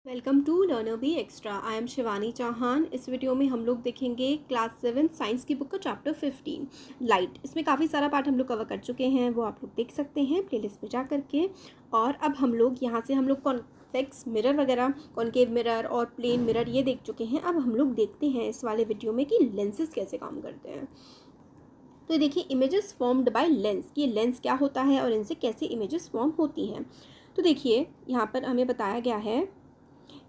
Welcome to Learner B Extra. I am Shivani Chauhan. इस video में हम लोग देखेंगे क्लास 7 साइंस की बुक का चैप्टर 15 लाइट। इसमें काफ़ी सारा पार्ट हम लोग कवर कर चुके हैं, वो आप लोग देख सकते हैं प्लेलिस्ट में जा करके। और अब हम लोग यहाँ से कॉन्वेक्स मिरर वगैरह, कॉन्केव मिरर और प्लेन मिरर ये देख चुके हैं। अब हम लोग देखते हैं इस वाले वीडियो में कि लेंसेज कैसे काम करते हैं। तो देखिए, इमेजेस फॉर्म्ड बाय लेंस, कि लेंस क्या होता है और इनसे कैसे इमेजेस फॉर्म होती हैं। तो देखिए, यहाँ पर हमें बताया गया है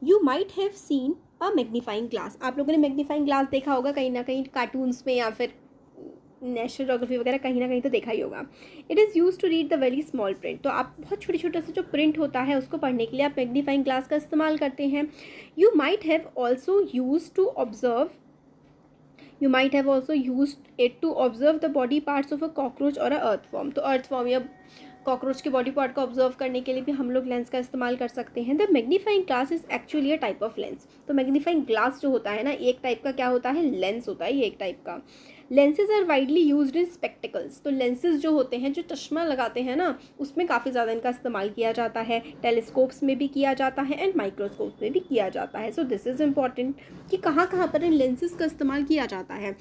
you might have seen a magnifying glass. आप लोगों ने मैग्नीफाइंग ग्लास देखा होगा कहीं ना कहीं कार्टून्स में या फिर नेशनल जोग्राफी वगैरह कहीं ना कहीं तो देखा ही होगा। It is use to read the very small print. तो आप बहुत छोटे छोटे से जो प्रिंट होता है उसको पढ़ने के लिए आप मैग्नीफाइंग ग्लास का इस्तेमाल करते हैं। You might have also use to observe You might have also used it to observe the body parts of a cockroach or a earthworm. तो earthworm या कॉकरोच के बॉडी पार्ट को ऑब्जर्व करने के लिए भी हम लोग लेंस का इस्तेमाल कर सकते हैं। The magnifying glass is actually a type of lens. तो मैग्नीफाइंग ग्लास जो होता है ना, एक टाइप का क्या होता है, लेंस होता है ये एक टाइप का। Lenses are widely used in spectacles. तो लेंसेज जो होते हैं, जो चश्मा लगाते हैं ना, उसमें काफ़ी ज़्यादा इनका इस्तेमाल किया जाता है। टेलीस्कोप्स में भी किया जाता है एंड माइक्रोस्कोप में भी किया जाता है। सो दिस इज़ इम्पॉर्टेंट कि कहाँ कहाँ पर इन लेंसेज का इस्तेमाल किया जाता है।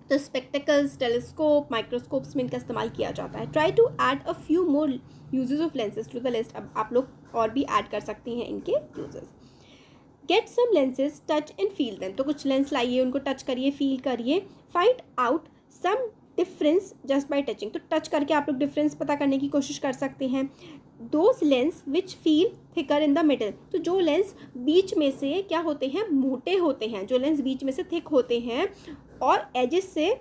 तो स्पेक्टिकल्स, टेलीस्कोप, माइक्रोस्कोप्स में इनका इस्तेमाल किया जाता है। Try to add a few more uses of lenses to the list. अब आप लोग और भी ऐड कर सकती हैं इनके uses. Get some lenses, touch and feel them. तो कुछ लेंस लाइए, उनको टच करिए, फील करिए। Find out some difference just by touching. तो टच करके आप लोग डिफरेंस पता करने की कोशिश कर सकते हैं। Those lens which feel thicker in the middle. तो जो लेंस बीच में से क्या होते हैं, मोटे होते हैं, जो लेंस बीच में से थिक होते हैं और एजेस से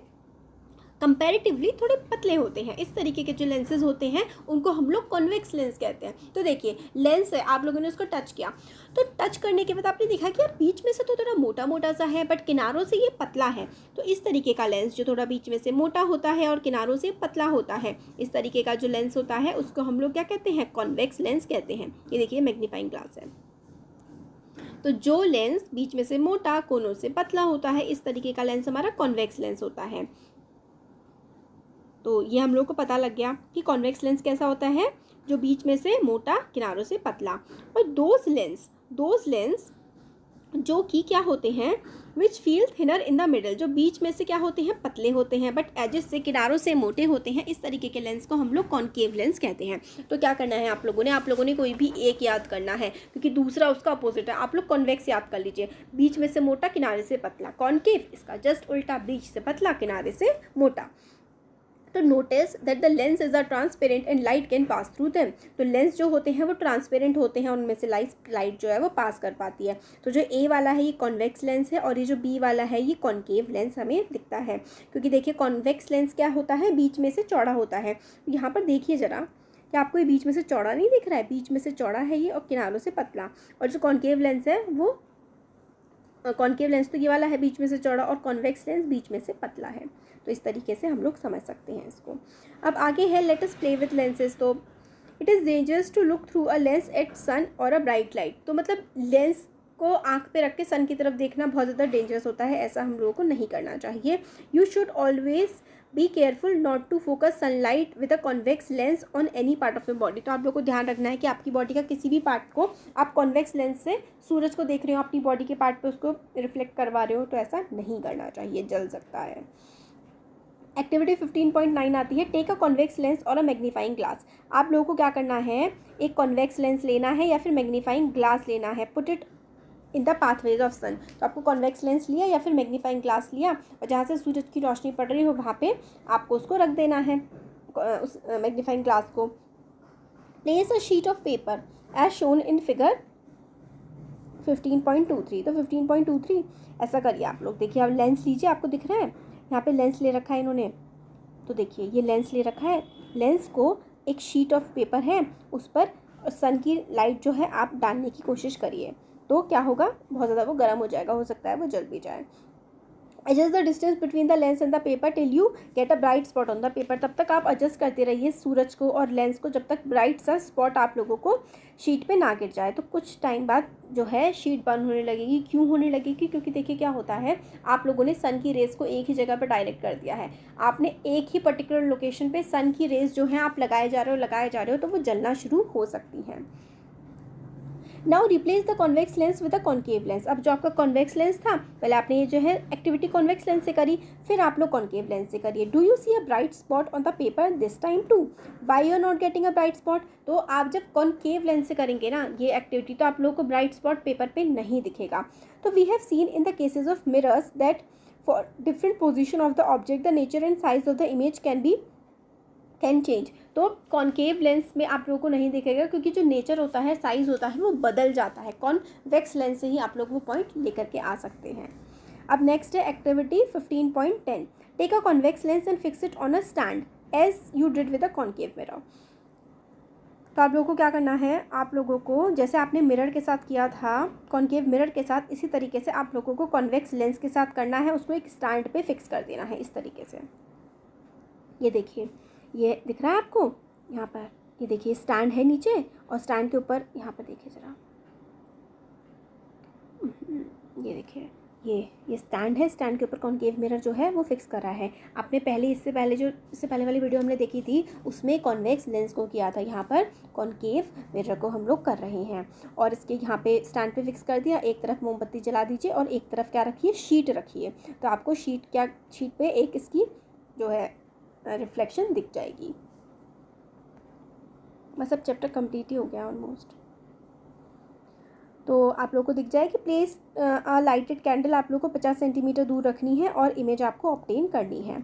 कंपैरेटिवली थोड़े पतले होते हैं, इस तरीके के जो लेंसेज होते हैं उनको हम लोग कॉन्वेक्स लेंस कहते हैं। तो देखिए, लेंस है, आप लोगों ने उसको टच किया, तो टच करने के बाद आपने देखा कि यार बीच में से तो थोड़ा मोटा मोटा सा है बट किनारों से ये पतला है। तो इस तरीके का लेंस जो थोड़ा बीच में से मोटा होता है और किनारों से पतला होता है, इस तरीके का जो लेंस होता है उसको हम लोग क्या कहते हैं, कॉन्वेक्स लेंस कहते हैं। ये देखिए मैग्नीफाइंग ग्लास है। तो जो लेंस बीच में से मोटा, कोनों से पतला होता है, इस तरीके का लेंस हमारा कॉन्वेक्स लेंस होता है। तो ये हम लोग को पता लग गया कि कॉन्वेक्स लेंस कैसा होता है, जो बीच में से मोटा, किनारों से पतला। और दोज लेंस जो कि क्या होते हैं, which feel thinner in the middle, जो बीच में से क्या होते हैं, पतले होते हैं बट एजेस से, किनारों से मोटे होते हैं, इस तरीके के लेंस को हम लोग कॉन्केव लेंस कहते हैं। तो क्या करना है आप लोगों ने कोई भी एक याद करना है, क्योंकि दूसरा उसका अपोजिट है। आप लोग कॉन्वेक्स याद कर लीजिए, बीच में से मोटा, किनारे से पतला। कॉन्केव इसका जस्ट उल्टा, बीच से पतला, किनारे से मोटा। तो notice that the lens is a transparent and light can pass through them. तो लेंस जो होते हैं वो ट्रांसपेरेंट होते हैं, उनमें से लाइट जो है वो पास कर पाती है। तो जो ए वाला है ये कॉन्वेक्स लेंस है और ये जो बी वाला है ये कॉन्केव लेंस हमें दिखता है। क्योंकि देखिए, कॉन्वेक्स लेंस क्या होता है, बीच में से चौड़ा होता है। यहाँ पर देखिए ज़रा, क्या आपको ये बीच में से चौड़ा नहीं दिख रहा है, बीच में से चौड़ा है ये और किनारों से पतला। और जो कॉन्केव लेंस है वो, कॉन्केव लेंस तो ये वाला है बीच में से चौड़ा, और कॉन्वेक्स लेंस बीच में से पतला है। तो इस तरीके से हम लोग समझ सकते हैं इसको। अब आगे है let us play with lenses. तो it is dangerous to look through a lens at sun और अ ब्राइट लाइट। तो मतलब लेंस को आँख पे रख के सन की तरफ देखना बहुत ज़्यादा डेंजरस होता है, ऐसा हम लोगों को नहीं करना चाहिए। You should always be careful not to focus sunlight with a convex lens on any part of your body. तो आप लोग को ध्यान रखना है कि आपकी बॉडी का किसी भी पार्ट को आप कॉन्वेक्स लेंस से, सूरज को देख रहे हो, अपनी बॉडी के पार्ट पे उसको रिफ्लेक्ट करवा रहे हो, तो ऐसा नहीं करना चाहिए, जल सकता है। एक्टिविटी 15.9 आती है, टेक अ कॉन्वेक्स लेंस और अ मैग्नीफाइंग ग्लास। आप लोगों को क्या करना है, एक कॉन्वेक्स लेंस लेना है या फिर मैग्नीफाइंग ग्लास लेना है। Put it in the pathways of sun. तो आपको कॉन्वेक्स लेंस लिया या फिर मैग्नीफाइंग ग्लास लिया और जहाँ से सूरज की रोशनी पड़ रही हो वहाँ पे आपको उसको रख देना है, उस मैग्नीफाइंग ग्लास को। Place a sheet of paper as shown in figure 15.23। तो 15.23 ऐसा करिए आप लोग। देखिए, अब लेंस लीजिए, आपको दिख रहा है यहाँ पे लेंस ले रखा है इन्होंने। तो देखिए, ये लेंस ले रखा है, लेंस को एक शीट ऑफ पेपर है, उस पर सन की लाइट जो है आप डालने की कोशिश करिए। तो क्या होगा, बहुत ज़्यादा वो गर्म हो जाएगा, हो सकता है वो जल भी जाए। Adjust the distance between the lens and the paper till you get a bright spot on the paper. तब तक आप एडजस्ट करते रहिए सूरज को और लेंस को, जब तक ब्राइट सा स्पॉट आप लोगों को शीट पे ना गिर जाए। तो कुछ टाइम बाद जो है शीट बर्न होने लगेगी। क्यों होने लगेगी, क्योंकि देखिए क्या होता है, आप लोगों ने सन की रेस को एक ही जगह पर डायरेक्ट कर दिया है। आपने एक ही पर्टिकुलर लोकेशन पे सन की रेस जो है आप लगाए जा रहे हो, तो वो जलना शुरू हो सकती हैं। Now replace the convex lens with a concave lens. अब जो आपका कॉन्वेक्स लेंस था, पहले आपने ये जो है एक्टिविटी कॉन्वेक्स लेंस से करी, फिर आप लोग कॉन्केव लेंस से करिए। Do you see a bright spot on the paper this time too, why you are not getting a bright spot. तो आप जब कॉन्केव लेंस से करेंगे ना ये एक्टिविटी, तो आप लोगों को ब्राइट स्पॉट पेपर पे नहीं दिखेगा। तो we have seen in the cases of mirrors that for different position of the object the nature and size of the image can change. तो कॉन्केव लेंस में आप लोगों को नहीं दिखेगा क्योंकि जो नेचर होता है, साइज़ होता है, वो बदल जाता है। कॉन्वेक्स लेंस से ही आप लोग वो पॉइंट लेकर के आ सकते हैं। अब नेक्स्ट है activity 15.10। Take a convex lens and fix it on a stand as you did with a concave mirror. तो आप लोगों को क्या करना है, आप लोगों को जैसे आपने मिरर के साथ किया था, कॉन्केव मिरर के साथ, इसी तरीके से आप लोगों को कॉन्वेक्स लेंस के साथ करना है। उसको एक स्टैंड पे फिक्स कर देना है इस तरीके से। ये देखिए, ये दिख रहा है आपको यहाँ पर, ये देखिए स्टैंड है नीचे और स्टैंड के ऊपर यहाँ पर देखिए ज़रा, ये देखिए ये स्टैंड है, स्टैंड के ऊपर कॉन्केव मिरर जो है वो फिक्स करा है। आपने पहले इससे पहले वाली वीडियो हमने देखी थी उसमें कॉन्वेक्स लेंस को किया था, यहाँ पर कॉन्केव मिरर को हम लोग कर रहे हैं। और इसके यहाँ पे स्टैंड पे फिक्स कर दिया, एक तरफ मोमबत्ती जला दीजिए और एक तरफ क्या रखिए, शीट रखिए। तो आपको शीट पे एक इसकी जो है रिफ्लेक्शन दिख जाएगी। बस अब चैप्टर कंप्लीट ही हो गया ऑलमोस्ट। तो आप लोगों को दिख जाए कि प्लेस अ लाइटेड कैंडल आप लोगों को 50 सेंटीमीटर दूर रखनी है और इमेज आपको ऑब्टेन करनी है।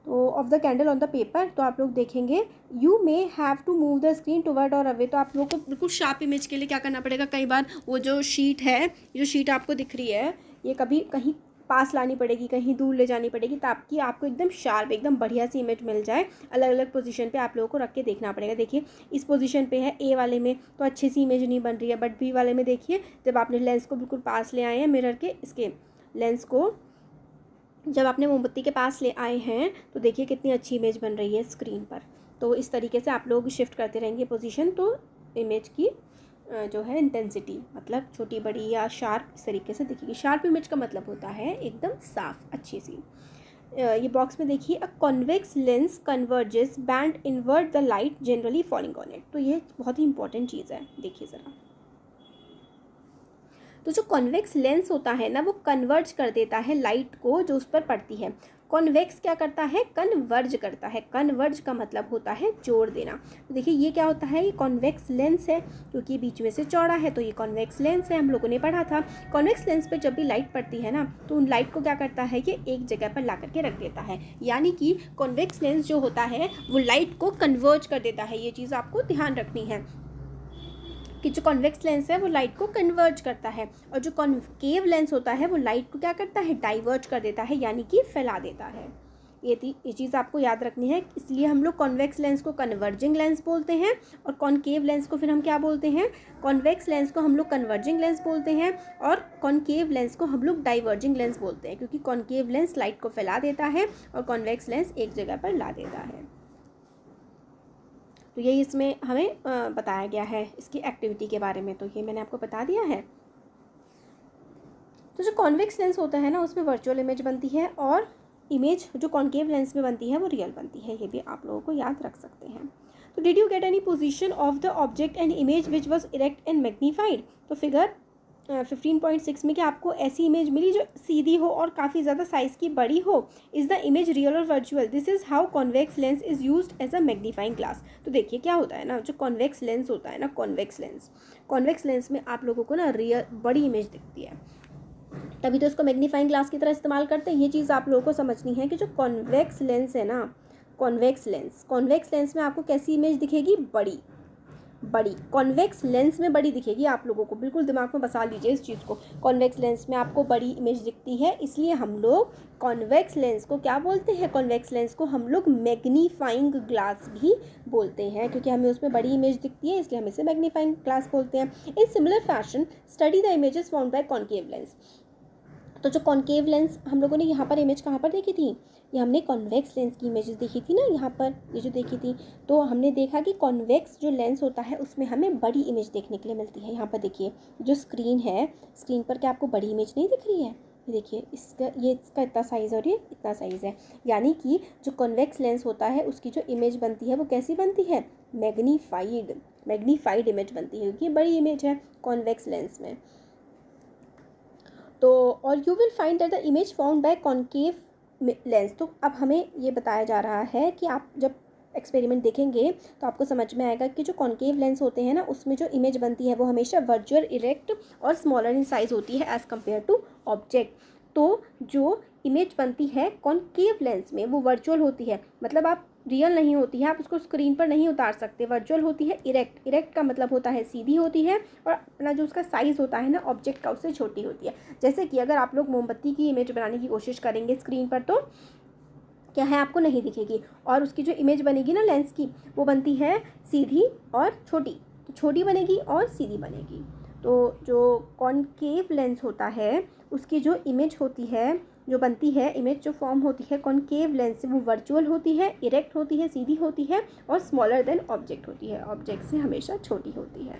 तो of the candle on the paper, तो आप लोग देखेंगे you may have to move the screen toward और अवे। तो आप लोगों को बिल्कुल शार्प इमेज के लिए क्या करना पड़ेगा, कई बार वो जो शीट है, जो शीट आपको दिख रही है, ये कभी कहीं पास लानी पड़ेगी, कहीं दूर ले जानी पड़ेगी, ताकि आपको एकदम शार्प, एकदम बढ़िया सी इमेज मिल जाए। अलग अलग पोजीशन पे आप लोगों को रख के देखना पड़ेगा। देखिए इस पोजीशन पे है ए वाले में तो अच्छी सी इमेज नहीं बन रही है, बट बी वाले में देखिए जब आपने लेंस को बिल्कुल पास ले आए हैं मिरर के, इसके लेंस को जब आपने मोमबत्ती के पास ले आए हैं तो देखिए कितनी अच्छी इमेज बन रही है स्क्रीन पर। तो इस तरीके से आप लोग शिफ्ट करते रहेंगे पोजीशन, तो इमेज की जो है इंटेंसिटी, मतलब छोटी बड़ी या शार्प, इस तरीके से दिखेगी। शार्प इमेज का मतलब होता है एकदम साफ अच्छी सी। ये बॉक्स में देखिए, a convex lens converges bend inward the light generally falling on it. तो ये बहुत ही इंपॉर्टेंट चीज़ है, देखिए ज़रा। तो जो कॉन्वेक्स लेंस होता है ना, वो कन्वर्ज कर देता है लाइट को जो उस पर पड़ती है। कॉन्वेक्स क्या करता है, कन्वर्ज करता है। कन्वर्ज का मतलब होता है जोड़ देना। तो देखिए ये क्या होता है, ये कॉन्वेक्स लेंस है क्योंकि बीच में से चौड़ा है, तो ये कॉन्वेक्स लेंस है, हम लोगों ने पढ़ा था। कॉन्वेक्स लेंस पे जब भी लाइट पड़ती है ना, तो उन लाइट को क्या करता है, ये एक जगह पर ला करके रख देता है। यानी कि कॉन्वेक्स लेंस जो होता है वो लाइट को कन्वर्ज कर देता है। ये चीज़ आपको ध्यान रखनी है कि जो कॉन्वेक्स लेंस है वो लाइट को कन्वर्ज करता है, और जो कॉन्केव लेंस होता है वो लाइट को क्या करता है, डाइवर्ज कर देता है, यानी कि फैला देता है। ये चीज़ आपको याद रखनी है। इसलिए हम लोग कॉन्वेक्स लेंस को कन्वर्जिंग लेंस बोलते हैं और कॉन्केव लेंस को फिर हम क्या बोलते हैं, कॉन्वेक्स लेंस को हम लोग कन्वर्जिंग लेंस बोलते हैं और कॉन्केव लेंस को हम लोग डाइवर्जिंग लेंस बोलते हैं, क्योंकि कॉन्केव लेंस लाइट को फैला देता है और कॉन्वेक्स लेंस एक जगह पर ला देता है। तो यही इसमें हमें बताया गया है इसकी एक्टिविटी के बारे में, तो ये मैंने आपको बता दिया है। तो जो कॉन्वेक्स लेंस होता है ना, उसमें वर्चुअल इमेज बनती है और इमेज जो कॉन्केव लेंस में बनती है वो रियल बनती है। ये भी आप लोगों को याद रख सकते हैं। तो did you get any position of the object and image which was erect and magnified. तो फिगर 15.6 में क्या आपको ऐसी इमेज मिली जो सीधी हो और काफ़ी ज़्यादा साइज़ की बड़ी हो। इज़ द इमेज रियल और virtual, this is how convex lens is used as a magnifying glass. तो देखिए क्या होता है ना, जो कॉन्वेक्स लेंस होता है ना, कॉन्वेक्स लेंस में आप लोगों को ना रियल बड़ी इमेज दिखती है, तभी तो इसको मैग्नीफाइंग ग्लास की तरह इस्तेमाल करते हैं। ये चीज़ आप लोगों को समझनी है कि जो कॉन्वेक्स लेंस है ना, कॉन्वेक्स लेंस में आपको कैसी इमेज दिखेगी, बड़ी। कॉन्वेक्स लेंस में बड़ी दिखेगी आप लोगों को, बिल्कुल दिमाग में बसा लीजिए इस चीज़ को। कॉन्वेक्स लेंस में आपको बड़ी इमेज दिखती है, इसलिए हम लोग कॉन्वेक्स लेंस को क्या बोलते हैं, कॉन्वेक्स लेंस को हम लोग मैग्नीफाइंग ग्लास भी बोलते हैं, क्योंकि हमें उसमें बड़ी इमेज दिखती है, इसलिए हम इसे मैग्नीफाइंग ग्लास बोलते हैं। In similar fashion study the images found by concave lens. तो जो कॉन्केव लेंस हम लोगों ने यहाँ पर इमेज कहाँ पर देखी थी, ये हमने कॉन्वेक्स लेंस की इमेजेस देखी थी ना, यहाँ पर ये जो देखी थी। तो हमने देखा कि कॉन्वेक्स जो लेंस होता है उसमें हमें बड़ी इमेज देखने के लिए मिलती है। यहाँ पर देखिए जो स्क्रीन है, स्क्रीन पर क्या आपको बड़ी इमेज नहीं दिख रही है, ये देखिए इसका इतना साइज़ और ये इतना साइज़ है। यानी कि जो कॉन्वेक्स लेंस होता है उसकी जो इमेज बनती है वो कैसी बनती है, मैग्नीफाइड इमेज बनती है, क्योंकि बड़ी इमेज है कॉन्वेक्स लेंस में। तो और you will find that the image found by concave lens. तो अब हमें ये बताया जा रहा है कि आप जब एक्सपेरिमेंट देखेंगे तो आपको समझ में आएगा कि जो कॉन्केव लेंस होते हैं ना, उसमें जो इमेज बनती है वो हमेशा वर्चुअल, इरेक्ट और स्मॉलर इन साइज होती है एज़ कम्पेयर टू ऑब्जेक्ट। तो जो इमेज बनती है कॉन्केव लेंस में वो वर्चुअल होती है, मतलब आप रियल नहीं होती है, आप उसको स्क्रीन पर नहीं उतार सकते। वर्चुअल होती है इरेक्ट, इरेक्ट का मतलब होता है सीधी होती है, और अपना जो उसका साइज़ होता है ना ऑब्जेक्ट का, उससे छोटी होती है। जैसे कि अगर आप लोग मोमबत्ती की इमेज बनाने की कोशिश करेंगे स्क्रीन पर तो क्या है, आपको नहीं दिखेगी, और उसकी जो इमेज बनेगी ना लेंस की, वो बनती है सीधी और छोटी। तो छोटी बनेगी और सीधी बनेगी। तो जो कॉन्केव लेंस होता है उसकी जो इमेज होती है, जो बनती है इमेज, जो फॉर्म होती है कॉन्केव लेंस से, वो वर्चुअल होती है, इरेक्ट होती है, सीधी होती है और स्मॉलर देन ऑब्जेक्ट होती है, ऑब्जेक्ट से हमेशा छोटी होती है।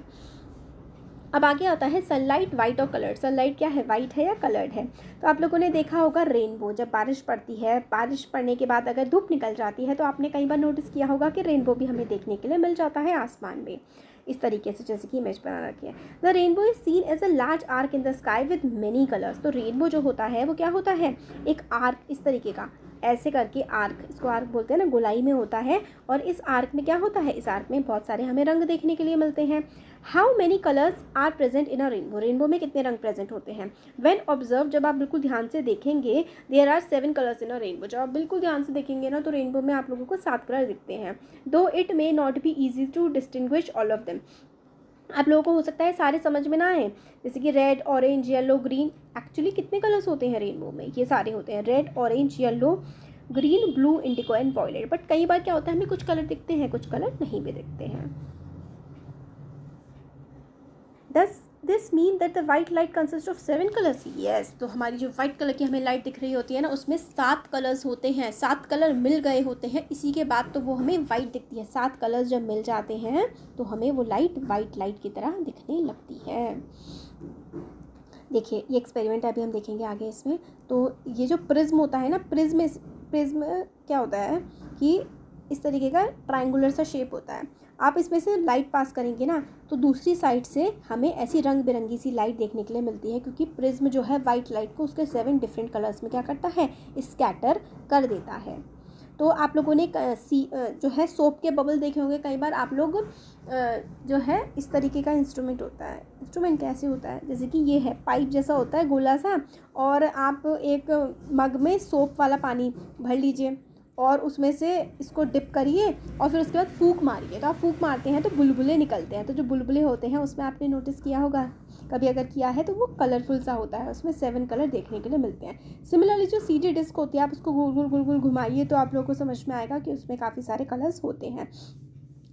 अब आगे आता है सनलाइट, वाइट और कलर्ड। सनलाइट क्या है, वाइट है या कलर्ड है। तो आप लोगों ने देखा होगा रेनबो, जब बारिश पड़ती है, बारिश पड़ने के बाद अगर धूप निकल जाती है तो आपने कई बार नोटिस किया होगा कि रेनबो भी हमें देखने के लिए मिल जाता है आसमान में, इस तरीके से जैसे कि इमेज बना रखी है। The rainbow is seen as a large arc in the sky with many colours. तो रेनबो जो होता है वो क्या होता है, एक आर्क इस तरीके का, ऐसे करके आर्क, इसको आर्क बोलते हैं ना, गोलाई में होता है। और इस आर्क में क्या होता है, इस आर्क में बहुत सारे हमें रंग देखने के लिए मिलते हैं। How many colours are present in a rainbow. Rainbow में कितने रंग प्रेजेंट होते हैं। व्हेन ऑब्जर्व, जब आप बिल्कुल ध्यान से देखेंगे, there are 7 colours in a rainbow. जब आप बिल्कुल ध्यान से देखेंगे ना तो रेनबो में आप लोगों को 7 कलर दिखते हैं। Though it may not be easy to distinguish all of them. आप लोगों को हो सकता है सारे समझ में ना आए, जैसे कि red, orange, yellow, green. Actually कितने कलर्स होते हैं रेनबो में, ये सारे होते हैं, red, orange, yellow, green, blue, indigo and violet. But कई बार क्या होता है, हमें कुछ कलर दिखते हैं, कुछ कलर नहीं भी दिखते हैं। Does this mean that the white light consists of 7 colors? Yes, तो हमारी जो वाइट कलर की हमें लाइट दिख रही होती है ना, उसमें 7 कलर्स होते हैं, 7 कलर मिल गए होते हैं, इसी के बाद तो वो हमें वाइट दिखती है। 7 कलर्स जब मिल जाते हैं तो हमें वो लाइट वाइट लाइट की तरह दिखने लगती है। देखिए ये एक्सपेरिमेंट अभी हम देखेंगे आगे इसमें। तो ये जो प्रिज्म होता है ना, प्रिज्म क्या होता है कि इस तरीके का ट्रायंगुलर सा शेप होता है। आप इसमें से लाइट पास करेंगे ना तो दूसरी साइड से हमें ऐसी रंग बिरंगी सी लाइट देखने के लिए मिलती है, क्योंकि प्रिज्म जो है वाइट लाइट को उसके 7 डिफरेंट कलर्स में क्या करता है, स्कैटर कर देता है। तो आप लोगों ने जो है सोप के बबल देखे होंगे कई बार आप लोग। जो है इस तरीके का इंस्ट्रूमेंट होता है। इंस्ट्रूमेंट कैसे होता है, जैसे कि ये है पाइप जैसा होता है गोला सा, और आप एक मग में सोप वाला पानी भर लीजिए और उसमें से इसको डिप करिए और फिर उसके बाद फूंक मारिए। तो आप फूंक मारते हैं तो बुलबुले निकलते हैं। तो जो बुलबुले होते हैं उसमें आपने नोटिस किया होगा, कभी अगर किया है तो वो कलरफुल सा होता है, उसमें 7 कलर देखने के लिए मिलते हैं। सिमिलरली जो सीडी डिस्क होती है, आप उसको गोल गोल गोल गोल घुमाइए तो आप लोगों को समझ में आएगा कि उसमें काफ़ी सारे कलर्स होते हैं।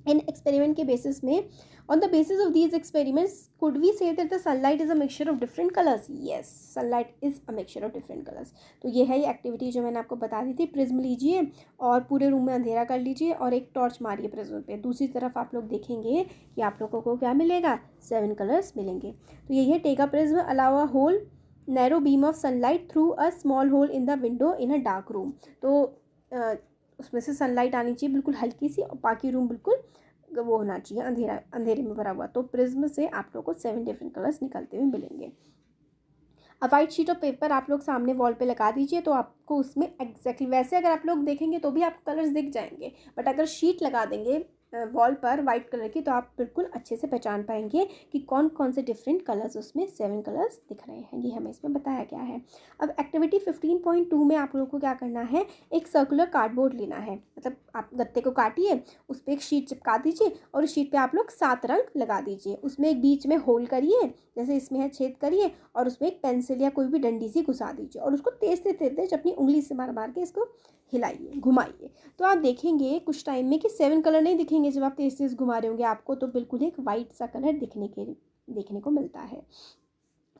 इन एक्सपेरिमेंट के बेसिस में, on the basis of these experiments, could we say that the sunlight is a mixture of different colours? Yes, sunlight is a mixture of different colours. तो ये है ये एक्टिविटी जो मैंने आपको बता दी थी। प्रिज्म लीजिए और पूरे रूम में अंधेरा कर लीजिए और एक टॉर्च मारिए प्रिज्म पे। दूसरी तरफ आप लोग देखेंगे कि आप लोगों को क्या मिलेगा, 7 कलर्स मिलेंगे। तो यही है, take a prism, allow a whole narrow beam of sunlight through a small hole in the window in a dark room. तो उसमें से सनलाइट आनी चाहिए बिल्कुल हल्की सी, और बाकी रूम बिल्कुल वो होना चाहिए अंधेरे में भरा हुआ। तो प्रिज्म से आप लोग को 7 डिफरेंट कलर्स निकलते हुए मिलेंगे। अब वाइट शीट ऑफ पेपर आप लोग सामने वॉल पे लगा दीजिए, तो आपको उसमें एग्जैक्टली वैसे अगर आप लोग देखेंगे तो भी आपको कलर्स दिख जाएंगे, बट अगर शीट लगा देंगे वॉल पर वाइट कलर की तो आप बिल्कुल अच्छे से पहचान पाएंगे कि कौन कौन से डिफरेंट कलर्स, उसमें 7 कलर्स दिख रहे हैं। ये हमें इसमें बताया गया है। अब एक्टिविटी 15.2 में आप लोगों को क्या करना है, एक सर्कुलर कार्डबोर्ड लेना है। मतलब आप गत्ते को काटिए, उस पर एक शीट चिपका दीजिए और उस शीट पे आप लोग 7 रंग लगा दीजिए। उसमें एक बीच में होल करिए, जैसे इसमें है छेद करिए, और उसमें एक पेंसिल या कोई भी डंडी सी घुसा दीजिए और उसको तेज से तेज अपनी उंगली से मार मार के इसको हिलाइए, घुमाइए। तो आप देखेंगे कुछ टाइम में कि 7 कलर नहीं दिखेंगे जब आप तेज तेज घुमा रहे होंगे आपको, तो बिल्कुल एक वाइट सा कलर देखने को मिलता है।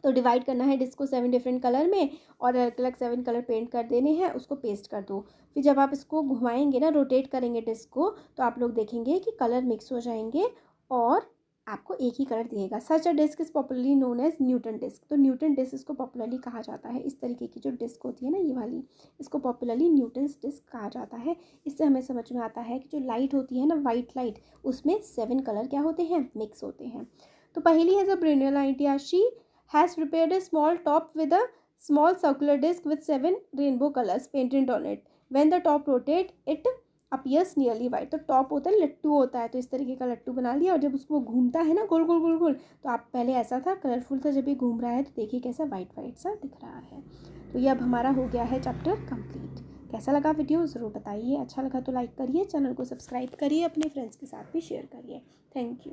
तो डिवाइड करना है डिस्क को 7 डिफरेंट कलर में और अलग अलग 7 कलर पेंट कर देने हैं, उसको पेस्ट कर दो। फिर जब आप इसको घुमाएंगे ना, रोटेट करेंगे डिस्क को, तो आप लोग देखेंगे कि कलर मिक्स हो जाएंगे और आपको एक ही कलर दिएगा। Such a disc is popularly known as Newton disc. तो न्यूटन डिस्क इसको पॉपुलरली कहा जाता है। इस तरीके की जो डिस्क होती है ना, ये वाली, इसको पॉपुलरली न्यूटन्स डिस्क कहा जाता है। इससे हमें समझ में आता है कि जो लाइट होती है ना, वाइट लाइट, उसमें 7 कलर क्या होते हैं, मिक्स होते हैं। तो पहली है the brainial idea, she has prepared a small top with a small circular disc with 7 rainbow colours painted on it. When the top rotate it appears nearly white. तो टॉप होता है, लट्टू होता है, तो इस तरीके का लट्टू बना लिया, और जब उसको घूमता है ना गोल गोल गोल गोल, तो आप पहले ऐसा था, कलरफुल था, जब ये घूम रहा है तो देखिए कैसा वाइट वाइट सा दिख रहा है। तो ये अब हमारा हो गया है चैप्टर कंप्लीट। कैसा लगा वीडियो ज़रूर बताइए। अच्छा लगा तो लाइक करिए, चैनल को सब्सक्राइब करिए, अपने फ्रेंड्स के साथ भी शेयर करिए। Thank you.